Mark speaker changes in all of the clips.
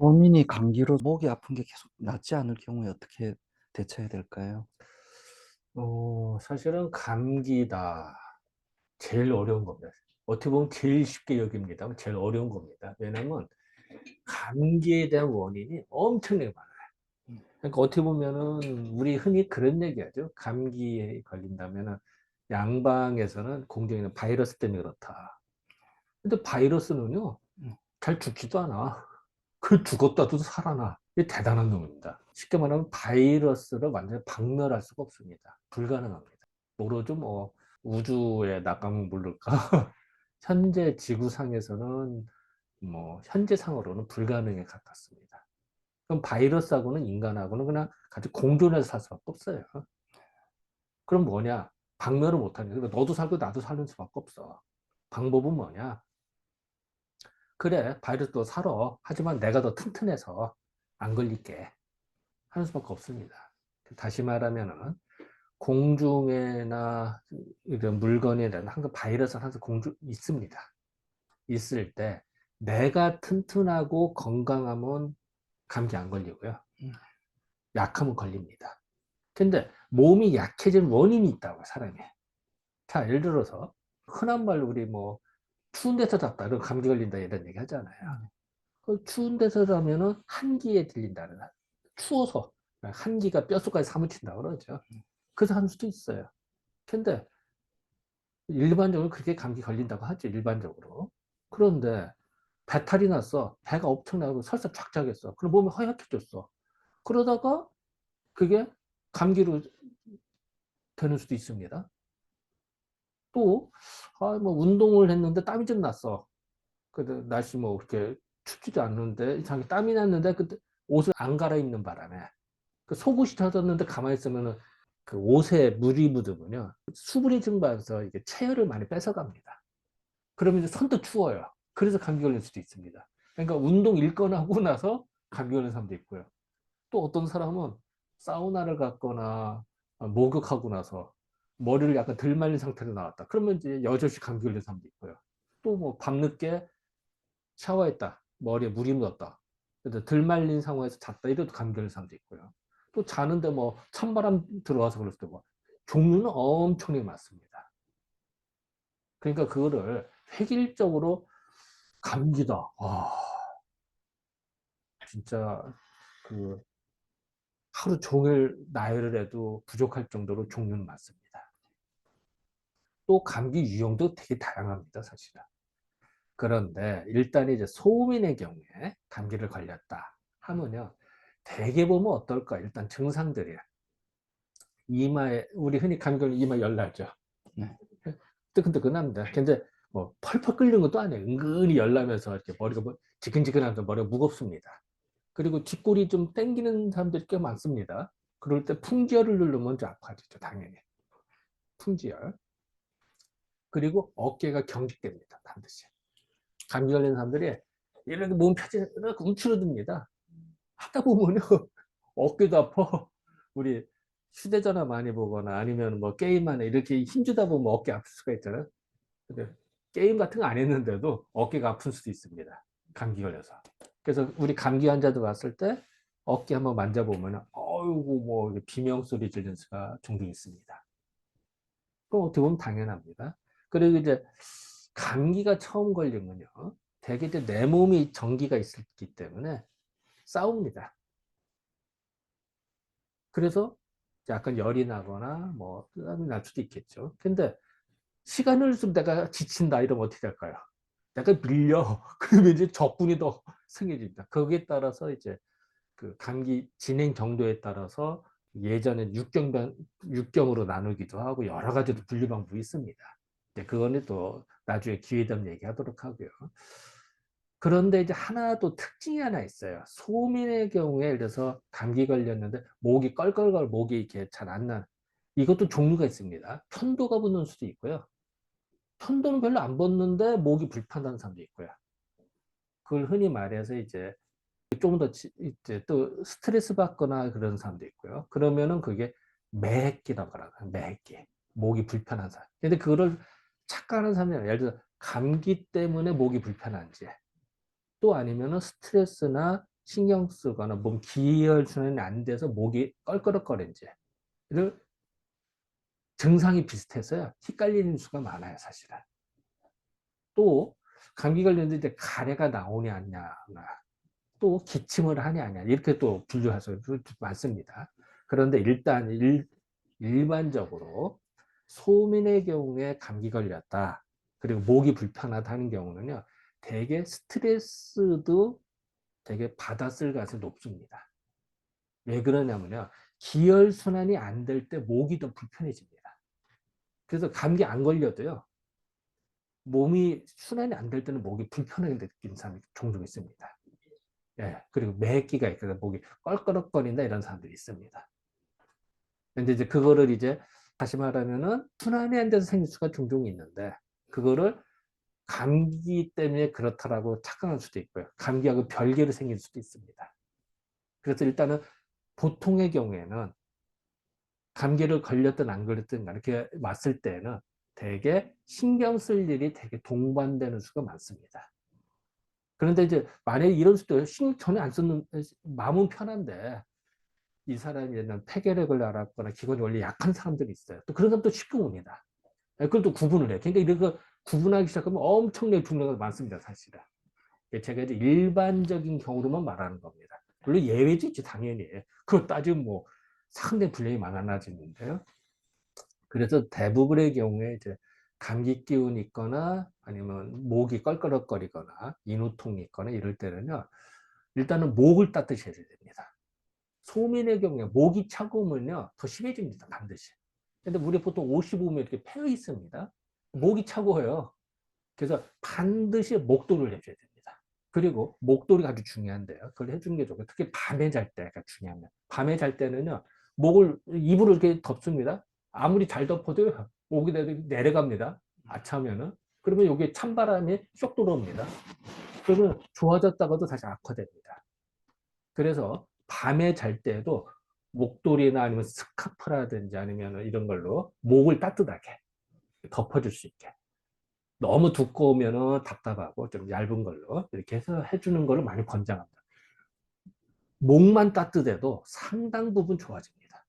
Speaker 1: 고민이 감기로 목이 아픈 게 계속 낫지 않을 경우에 어떻게 대처해야 될까요?
Speaker 2: 사실은 감기다. 제일 어려운 겁니다. 어떻게 보면 제일 쉽게 여깁니다만 제일 어려운 겁니다. 왜냐면 감기에 대한 원인이 엄청나게 많아요. 그러니까 어떻게 보면은 우리 흔히 그런 얘기하죠. 감기에 걸린다면은 양방에서는 공격이나 바이러스 때문에 그렇다. 근데 바이러스는요,
Speaker 1: 음.
Speaker 2: 잘 죽지도 않아. 그 죽었다도 살아나. 이게 대단한 놈입니다. 쉽게 말하면 바이러스를 완전히 박멸할 수가 없습니다. 불가능합니다. 모르죠, 뭐, 우주에 낙하면 모를까? 현재 지구상에서는 뭐, 현재상으로는 불가능에 가깝습니다. 그럼 바이러스하고는 인간하고는 그냥 같이 공존해서 살 수밖에 없어요. 그럼 뭐냐? 박멸을 못하냐. 그러니까 너도 살고 나도 사는 수밖에 없어. 방법은 뭐냐? 그래, 바이러스도 살아. 하지만 내가 더 튼튼해서 안 걸릴게. 하는 수밖에 없습니다. 다시 말하면은 공중에나 이런 물건에 대한 항상 바이러스는 항상 공중 있습니다. 있을 때 내가 튼튼하고 건강하면 감기 안 걸리고요.
Speaker 1: 음.
Speaker 2: 약하면 걸립니다. 근데 몸이 약해진 원인이 있다고 사람이. 자, 예를 들어서 흔한 말로 우리 뭐 추운 데서 잤다 그럼 감기 걸린다 이런 얘기 하잖아요.
Speaker 1: 네.
Speaker 2: 그 추운 데서 자면은 한기에 들린다는, 추워서 한기가 뼛속까지 사무친다 그러죠. 그래서 할 수도 있어요. 근데 일반적으로 그렇게 감기 걸린다고 하죠. 일반적으로. 그런데 배탈이 났어. 배가 엄청나고 설사 쫙 짜겠어. 그럼 몸이 허약해졌어. 그러다가 그게 감기로 되는 수도 있습니다. 또, 뭐, 운동을 했는데 땀이 좀 났어. 근데 날씨 뭐, 그렇게 춥지도 않는데, 이상하게 땀이 났는데, 그때 옷을 안 갈아입는 바람에, 그 속옷이 젖었는데 가만히 있으면은 그 옷에 물이 묻으면요. 수분이 증발해서 이게 체열을 많이 뺏어갑니다. 그러면 이제 선뜻 추워요. 그래서 감기 걸릴 수도 있습니다. 그러니까 운동 일건 하고 나서 감기 걸리는 사람도 있고요. 또 어떤 사람은 사우나를 갔거나 목욕하고 나서 머리를 약간 덜 말린 상태로 나왔다. 그러면 이제 여럿이 감기 걸리는 사람도 있고요. 또 뭐 밤늦게 샤워했다. 머리에 물이 묻었다. 그래서 덜 말린 상황에서 잤다. 이래도 감기 걸리는 사람도 있고요. 또 자는데 뭐 찬바람 들어와서 그럴 수도 있고 종류는 엄청나게 많습니다. 그러니까 그거를 획일적으로 감기다. 진짜 그 하루 종일 나열을 해도 부족할 정도로 종류는 많습니다. 또 감기 유형도 되게 다양합니다, 사실은. 그런데 일단 이제 소민의 경우에 감기를 걸렸다 하면요. 대개 보면 어떨까? 일단 증상들이야. 이마에, 우리 흔히 감기 걸리면 이마 열나죠.
Speaker 1: 네.
Speaker 2: 뜨끈뜨끈합니다. 근데 뭐 펄펄 끓는 것도 아니에요. 은근히 열나면서 이렇게 머리가 뭐 지근지근하면서 머리가 무겁습니다. 그리고 뒷골이 좀 땡기는 사람들이 꽤 많습니다. 그럴 때 풍지열을 누르면 좀 아파지죠, 당연히. 풍지열. 그리고 어깨가 경직됩니다, 반드시. 감기 걸리는 사람들이 이렇게 몸 펴지, 이렇게 움츠러듭니다. 하다 보면요, 어깨도 아파. 우리 휴대전화 많이 보거나 아니면 뭐 게임하나 이렇게 힘주다 보면 어깨 아플 수가 있잖아요. 근데 게임 같은 거 안 했는데도 어깨가 아플 수도 있습니다. 감기 걸려서. 그래서 우리 감기 환자들 왔을 때 어깨 한번 만져보면 어이구 뭐 비명 소리 지르는 수가 종종 있습니다. 그럼 어떻게 보면 당연합니다. 그리고 이제 감기가 처음 걸리면요. 대개 이제 내 몸이 전기가 있기 때문에 싸웁니다. 그래서 약간 열이 나거나 뭐 땀이 날 수도 있겠죠. 근데 시간을 좀 내가 지친다 이러면 어떻게 할까요? 약간 밀려. 그러면 이제 적군이 더 승해집니다. 거기에 따라서 이제 그 감기 진행 정도에 따라서 예전엔 육경으로 나누기도 하고 여러 가지로 분류 방법이 있습니다. 그거는 또 나중에 기회 되면 얘기하도록 하고요. 그런데 이제 하나 또 특징이 하나 있어요. 소민의 경우에 예를 들어서 감기 걸렸는데 목이 껄껄껄 목이 이렇게 잘 안 나는 이것도 종류가 있습니다. 편도가 붙는 수도 있고요. 편도는 별로 안 붙는데 목이 불편한 사람도 있고요. 그걸 흔히 말해서 이제 좀 더 이제 또 스트레스 받거나 그런 사람도 있고요. 그러면은 그게 매기라고 하거든요. 매기. 목이 불편한 사람. 근데 그거를 착각하는 사람이 아니라 예를 들어 감기 때문에 목이 불편한지 또 아니면은 스트레스나 신경 쓰거나 몸 기혈순환이 안 돼서 목이 껄끄럭거린지 이런 증상이 비슷해서요. 헷갈리는 수가 많아요, 사실은. 또 감기 걸렸는데 이제 가래가 나오냐 안 나오냐, 또 기침을 하냐 아니냐 이렇게 또 분류할 수 많습니다. 그런데 일단 일반적으로 소민의 경우에 감기 걸렸다, 그리고 목이 불편하다 하는 경우는요, 대개 스트레스도 되게 받았을 가능성이 높습니다. 왜 그러냐면요, 기혈순환이 안 될 때 목이 더 불편해집니다. 그래서 감기 안 걸려도요, 몸이 순환이 안 될 때는 목이 불편하게 느끼는 사람이 종종 있습니다. 예, 그리고 매기가 있거든, 목이 껄끄럭거린다 이런 사람들이 있습니다. 근데 이제 그거를 이제 다시 말하면은 순환이 안 돼서 생길 수가 종종 있는데, 그거를 감기 때문에 그렇다라고 착각할 수도 있고요. 감기하고 별개로 생길 수도 있습니다. 그래서 일단은 보통의 경우에는 감기를 걸렸든 안 걸렸든 이렇게 왔을 때는 되게 신경 쓸 일이 되게 동반되는 수가 많습니다. 그런데 이제 만약에 이런 수도 신경 전혀 안 쓰는, 마음은 편한데 이 사람이 옛날 폐결핵을 앓았거나 기관이 원래 약한 사람들이 있어요. 또 그런 사람도 쉽게 옵니다. 그걸 또 구분을 해. 그러니까 이런 거 구분하기 시작하면 엄청나게 중요한 게 많습니다, 사실은. 제가 이제 일반적인 경우로만 말하는 겁니다. 물론 예외도 있지, 당연히. 그거 따지면 뭐 상당히 분량이 많아지는데요. 그래서 대부분의 경우에 이제 감기 기운이 있거나 아니면 목이 껄끄럭거리거나 인후통이 있거나 이럴 때는요, 일단은 목을 따뜻해야 됩니다. 소민의 경우에 목이 차가우면요 더 심해집니다, 반드시. 근데 우리 보통 55면 이렇게 패여 있습니다. 목이 차가워요. 그래서 반드시 목도리를 해줘야 됩니다. 그리고 목도리가 아주 중요한데요, 그걸 해주는 게 좋고, 특히 밤에 잘 때가 중요합니다. 밤에 잘 때는요, 목을, 이불을 이렇게 덮습니다. 아무리 잘 덮어도 목이 내려갑니다, 아차하면은. 그러면 여기에 찬바람이 쏙 들어옵니다. 그러면 좋아졌다가도 다시 악화됩니다. 그래서 밤에 잘 때도 목도리나 아니면 스카프라든지 아니면 이런 걸로 목을 따뜻하게 덮어줄 수 있게, 너무 두꺼우면 답답하고 좀 얇은 걸로 이렇게 해서 해주는 거를 많이 권장합니다. 목만 따뜻해도 상당 부분 좋아집니다.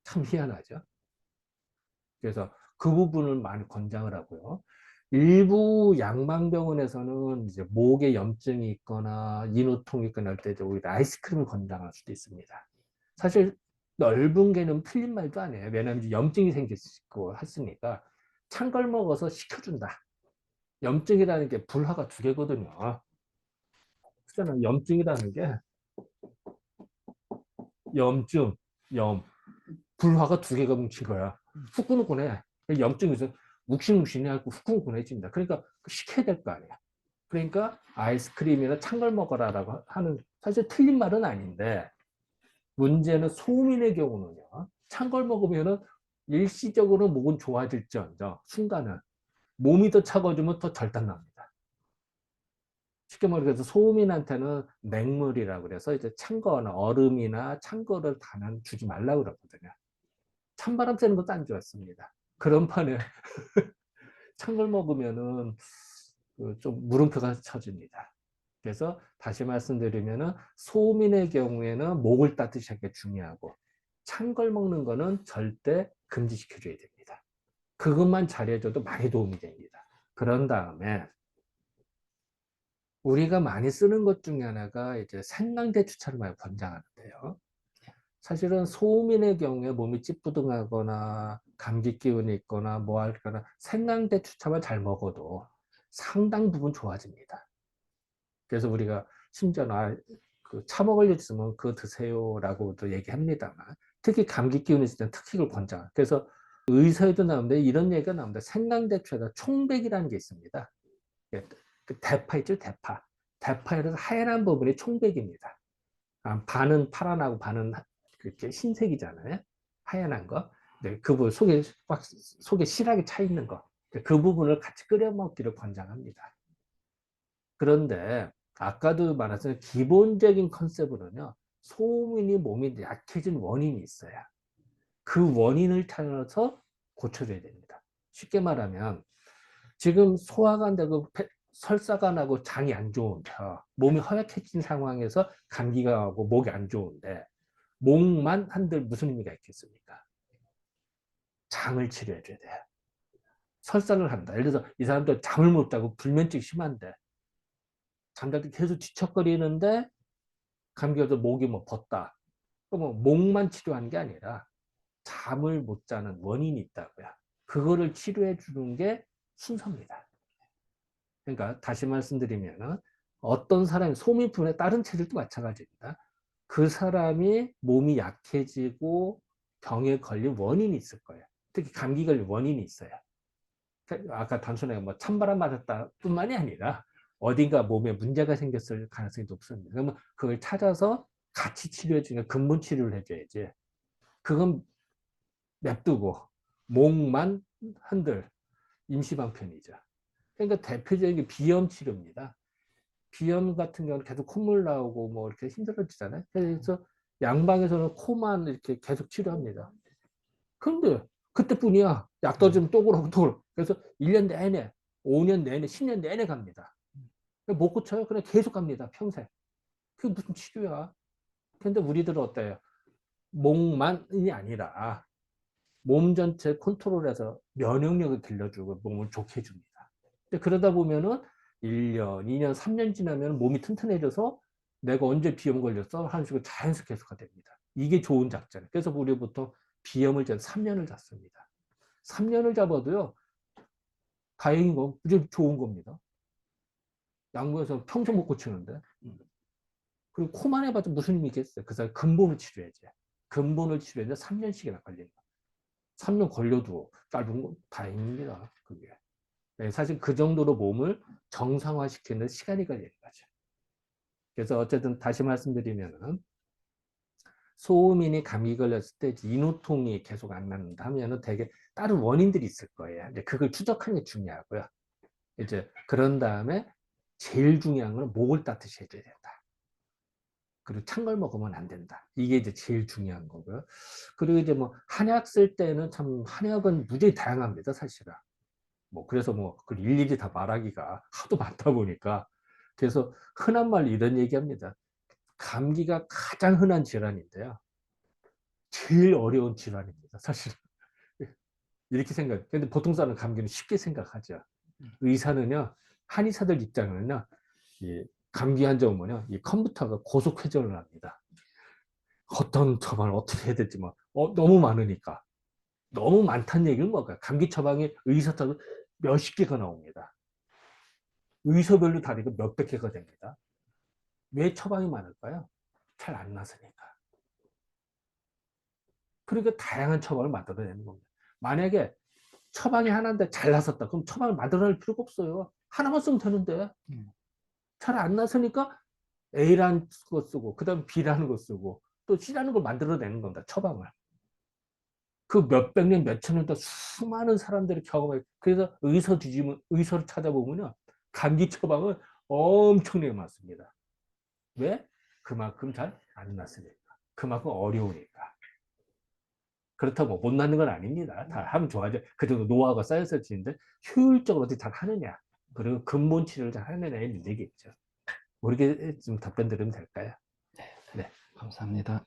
Speaker 2: 참 희한하죠. 그래서 그 부분을 많이 권장을 하고요. 일부 양망병원에서는 이제 목에 염증이 있거나 인후통이 있거나 할 때 오히려 아이스크림을 권장할 수도 있습니다. 사실 넓은 개는 틀린 말도 아니에요. 왜냐하면 염증이 생길 수 있고 했으니까 찬 걸 먹어서 식혀준다. 염증이라는 게 불화가 두 개거든요. 그잖아, 염증이라는 게 염증, 불화가 두 개가 뭉친 거야. 후끈후끈해. 염증에서 묵신묵신해 하고 후끈후끈해집니다. 그러니까 식혀야 될 거 아니야. 그러니까 아이스크림이나 찬 걸 먹어라라고 하는, 사실 틀린 말은 아닌데, 문제는 소민의 경우는요, 찬 걸 먹으면은 일시적으로 목은 좋아질지언정 순간은 몸이 더 차가워지면 더 절단납니다. 쉽게 말해서 소민한테는 맹물이라고 그래서 이제 찬 거나 얼음이나 찬 거를 다는 주지 말라고 그러거든요. 찬바람 쐬는 것도 안 좋았습니다. 그런 판에 찬 걸 먹으면은 좀 물음표가 쳐집니다. 그래서 다시 말씀드리면은 소민의 경우에는 목을 따뜻하게 하는 게 중요하고, 찬 걸 먹는 거는 절대 금지시켜줘야 됩니다. 그것만 잘해줘도 많이 도움이 됩니다. 그런 다음에 우리가 많이 쓰는 것 중에 하나가 이제 생강대추차를 많이 권장하는데요. 사실은 소민의 경우에 몸이 찌뿌둥하거나 감기 기운이 있거나 뭐 할거나 생강대추차만 잘 먹어도 상당 부분 좋아집니다. 그래서 우리가 심지어 차 먹을 일 있으면 그거 드세요라고도 얘기합니다만, 특히 감기 기운이 있을 때는 특히 그걸 권장. 그래서 의사에도 나오는데 이런 얘기가 나옵니다. 생강대추에다 총백이라는 게 있습니다. 그 대파 있죠, 대파. 대파에서 하얀 부분이 총백입니다. 반은 파란하고 반은 이렇게 흰색이잖아요. 하얀 거. 네, 그 부분 속에 실하게 차 있는 거. 그 부분을 같이 끓여 먹기를 권장합니다. 그런데 아까도 말했지만 기본적인 컨셉으로는요, 소민이 몸이 약해진 원인이 있어요. 그 원인을 찾아서 고쳐줘야 됩니다. 쉽게 말하면 지금 소화가 안 되고 설사가 나고 장이 안 좋은데, 몸이 허약해진 상황에서 감기가 가고 목이 안 좋은데, 목만 한들 무슨 의미가 있겠습니까? 장을 치료해줘야 돼요. 설사를 한다. 예를 들어서 이 사람도 잠을 못 자고 불면증 심한데, 잠잘 때 계속 뒤척거리는데, 감기가 서 목이 뭐 벗다. 그럼 목만 치료하는 게 아니라, 잠을 못 자는 원인이 있다고요. 그거를 치료해 주는 게 순서입니다. 그러니까 다시 말씀드리면 어떤 사람이 소미분의 다른 체질도 마찬가지입니다. 그 사람이 몸이 약해지고 병에 걸린 원인이 있을 거예요. 특히 감기 걸린 원인이 있어요. 아까 단순하게 뭐 찬바람 맞았다 뿐만이 아니라 어딘가 몸에 문제가 생겼을 가능성이 높습니다. 그러면 그걸 찾아서 같이 치료해 주는 근본 치료를 해줘야지. 그건 냅두고 목만 한들 임시방편이죠. 그러니까 대표적인 게 비염 치료입니다. 비염 같은 경우는 계속 콧물 나오고 뭐 이렇게 힘들어지잖아요. 그래서 양방에서는 코만 이렇게 계속 치료합니다. 그런데 그때뿐이야. 약 떠주면 또 그러고 또 그러고. 그래서 1년 내내, 5년 내내, 10년 내내 갑니다. 못 고쳐요. 그냥 계속 갑니다. 평생. 그게 무슨 치료야. 근데 우리들은 어때요? 목만이 아니라 몸 전체 컨트롤해서 면역력을 길러주고 몸을 좋게 해줍니다. 그러다 보면은 1년, 2년, 3년 지나면 몸이 튼튼해져서 내가 언제 비염 걸렸어? 하는 식으로 자연스럽게 해소가 됩니다. 이게 좋은 작전. 그래서 우리 보통 비염을 3년을 잡습니다. 3년을 잡아도요, 다행인 건 무지 좋은 겁니다. 양보해서 평생 못 고치는데. 그리고 코만 해봐도 무슨 의미 있겠어요? 그 사람 근본을 치료해야지. 근본을 치료했는데 3년씩이나 걸린다. 3년 걸려도 짧은 건 다행입니다. 그게. 네, 사실 그 정도로 몸을 정상화시키는 시간이 걸리는 거죠. 그래서 어쨌든 다시 말씀드리면은 소음인이 감기 걸렸을 때 인후통이 계속 안 낫는다 하면은 되게 다른 원인들이 있을 거예요. 이제 그걸 추적하는 게 중요하고요. 이제 그런 다음에 제일 중요한 건 목을 따뜻이 해줘야 된다. 그리고 찬 걸 먹으면 안 된다. 이게 이제 제일 중요한 거고요. 그리고 이제 뭐 한약 쓸 때는 참 한약은 무지히 다양합니다, 사실은. 뭐 그래서 뭐 그걸 일일이 다 말하기가 하도 많다 보니까 그래서 흔한 말로 이런 얘기합니다. 감기가 가장 흔한 질환인데요. 제일 어려운 질환입니다, 사실은. 이렇게 생각. 근데 보통 사람은 감기는 쉽게 생각하죠. 의사는요, 한의사들 입장에는요, 이 감기 환자 오면요, 이 컴퓨터가 고속 회전을 합니다. 어떤 처방을 어떻게 해야 될지 뭐 너무 많으니까. 너무 많다는 얘기는 뭐가? 감기 처방이 의사처럼 몇십 개가 나옵니다. 의사별로 다르게 몇백 개가 됩니다. 왜 처방이 많을까요? 잘 안 나서니까. 그러니까 다양한 처방을 만들어내는 겁니다. 만약에 처방이 하나인데 잘 나섰다. 그럼 처방을 만들어낼 필요가 없어요. 하나만 쓰면 되는데. 잘 안 나서니까 A라는 거 쓰고, 그 다음 B라는 거 쓰고, 또 C라는 걸 만들어내는 겁니다. 처방을. 그 몇백 년, 몇천 년 동안 수많은 사람들이 경험해. 그래서 의사 뒤지면, 의사를 찾아보면요. 감기 처방은 엄청나게 많습니다. 왜? 그만큼 잘 안 났으니까. 그만큼 어려우니까. 그렇다고 못 낳는 건 아닙니다. 다 하면 좋아져. 그 정도 노하우가 쌓여서 지는데 효율적으로 어떻게 잘 하느냐. 그리고 근본 치료를 잘 하느냐의 문제겠죠. 모르게 좀 답변 드리면 될까요? 네.
Speaker 1: 감사합니다.